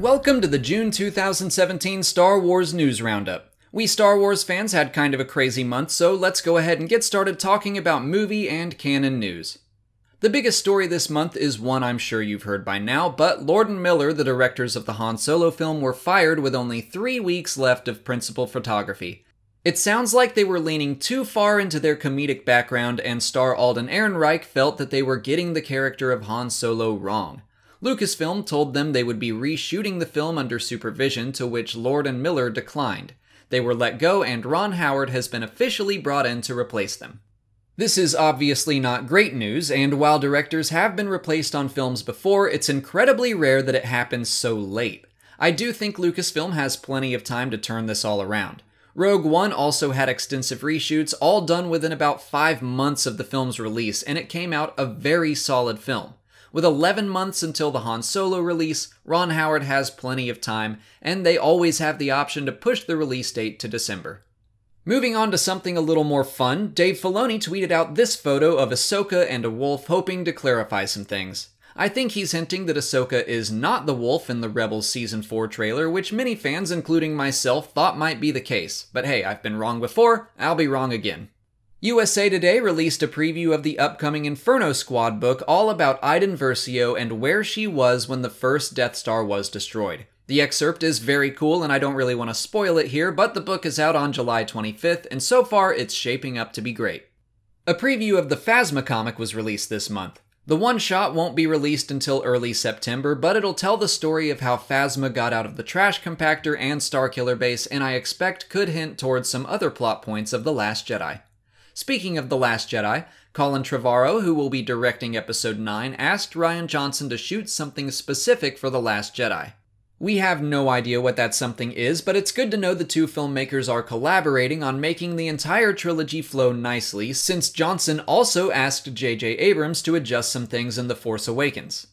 Welcome to the June 2017 Star Wars News Roundup. We Star Wars fans had kind of a crazy month, so let's go ahead and get started talking about movie and canon news. The biggest story this month is one I'm sure you've heard by now, but Lord and Miller, the directors of the Han Solo film, were fired with only 3 weeks left of principal photography. It sounds like they were leaning too far into their comedic background, and star Alden Ehrenreich felt that they were getting the character of Han Solo wrong. Lucasfilm told them they would be reshooting the film under supervision, to which Lord and Miller declined. They were let go, and Ron Howard has been officially brought in to replace them. This is obviously not great news, and while directors have been replaced on films before, it's incredibly rare that it happens so late. I do think Lucasfilm has plenty of time to turn this all around. Rogue One also had extensive reshoots, all done within about 5 months of the film's release, and it came out a very solid film. With 11 months until the Han Solo release, Ron Howard has plenty of time, and they always have the option to push the release date to December. Moving on to something a little more fun, Dave Filoni tweeted out this photo of Ahsoka and a wolf, hoping to clarify some things. I think he's hinting that Ahsoka is not the wolf in the Rebels Season 4 trailer, which many fans, including myself, thought might be the case. But hey, I've been wrong before, I'll be wrong again. USA Today released a preview of the upcoming Inferno Squad book all about Iden Versio and where she was when the first Death Star was destroyed. The excerpt is very cool, and I don't really want to spoil it here, but the book is out on July 25th, and so far it's shaping up to be great. A preview of the Phasma comic was released this month. The one-shot won't be released until early September, but it'll tell the story of how Phasma got out of the trash compactor and Starkiller base, and I expect could hint towards some other plot points of The Last Jedi. Speaking of The Last Jedi, Colin Trevorrow, who will be directing Episode 9, asked Rian Johnson to shoot something specific for The Last Jedi. We have no idea what that something is, but it's good to know the two filmmakers are collaborating on making the entire trilogy flow nicely, since Johnson also asked J.J. Abrams to adjust some things in The Force Awakens.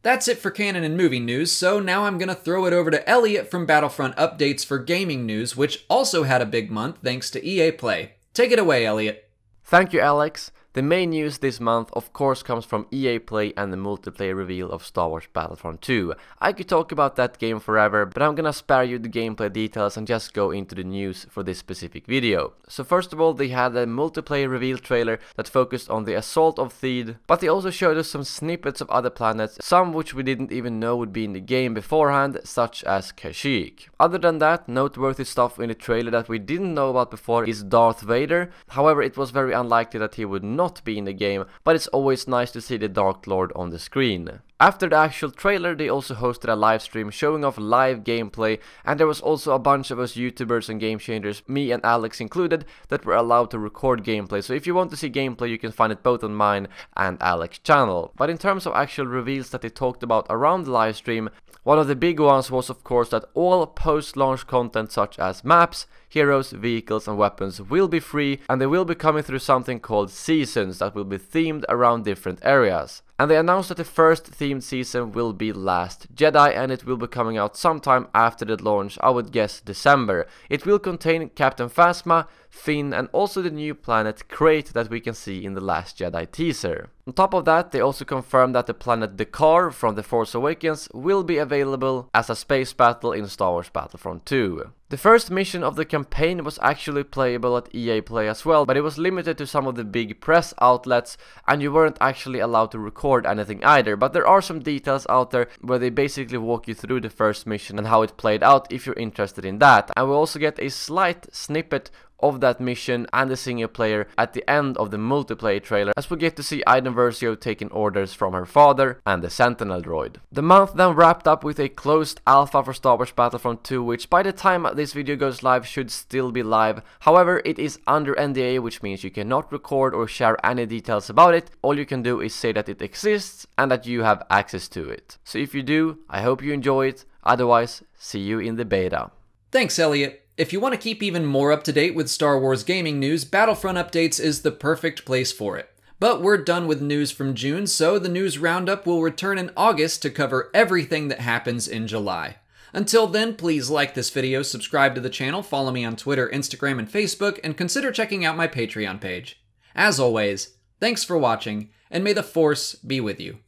That's it for canon and movie news, so now I'm gonna throw it over to Elliot from Battlefront Updates for gaming news, which also had a big month thanks to EA Play. Take it away, Elliot. Thank you, Alex. The main news this month of course comes from EA Play and the multiplayer reveal of Star Wars Battlefront 2. I could talk about that game forever, but I'm gonna spare you the gameplay details and just go into the news for this specific video. So first of all, they had a multiplayer reveal trailer that focused on the assault of Theed, but they also showed us some snippets of other planets, some which we didn't even know would be in the game beforehand, such as Kashyyyk. Other than that, noteworthy stuff in the trailer that we didn't know about before is Darth Vader. However, it was very unlikely that he would not be in the game, but it's always nice to see the Dark Lord on the screen. After the actual trailer, they also hosted a live stream showing off live gameplay, and there was also a bunch of us YouTubers and game changers, me and Alex included, that were allowed to record gameplay. So if you want to see gameplay, you can find it both on mine and Alex's channel. But in terms of actual reveals that they talked about around the live stream, one of the big ones was of course that all post-launch content such as maps, heroes, vehicles and weapons will be free, and they will be coming through something called seasons that will be themed around different areas. And they announced that the first themed season will be Last Jedi, and it will be coming out sometime after the launch, I would guess December. It will contain Captain Phasma, Finn and also the new planet Crate that we can see in the Last Jedi teaser. On top of that, they also confirmed that the planet Dakar from The Force Awakens will be available as a space battle in Star Wars Battlefront 2. The first mission of the campaign was actually playable at EA Play as well, but it was limited to some of the big press outlets and you weren't actually allowed to record anything either. But there are some details out there where they basically walk you through the first mission and how it played out if you're interested in that. And we also get a slight snippet of that mission and the single player at the end of the multiplayer trailer, as we get to see Iden Versio taking orders from her father and the Sentinel droid. The month then wrapped up with a closed alpha for Star Wars Battlefront 2, which by the time this video goes live should still be live. However, it is under NDA, which means you cannot record or share any details about it. All you can do is say that it exists and that you have access to it. So if you do, I hope you enjoy it. Otherwise, see you in the beta. Thanks, Elliot. If you want to keep even more up to date with Star Wars gaming news, Battlefront Updates is the perfect place for it. But we're done with news from June, so the news roundup will return in August to cover everything that happens in July. Until then, please like this video, subscribe to the channel, follow me on Twitter, Instagram, and Facebook, and consider checking out my Patreon page. As always, thanks for watching, and may the Force be with you.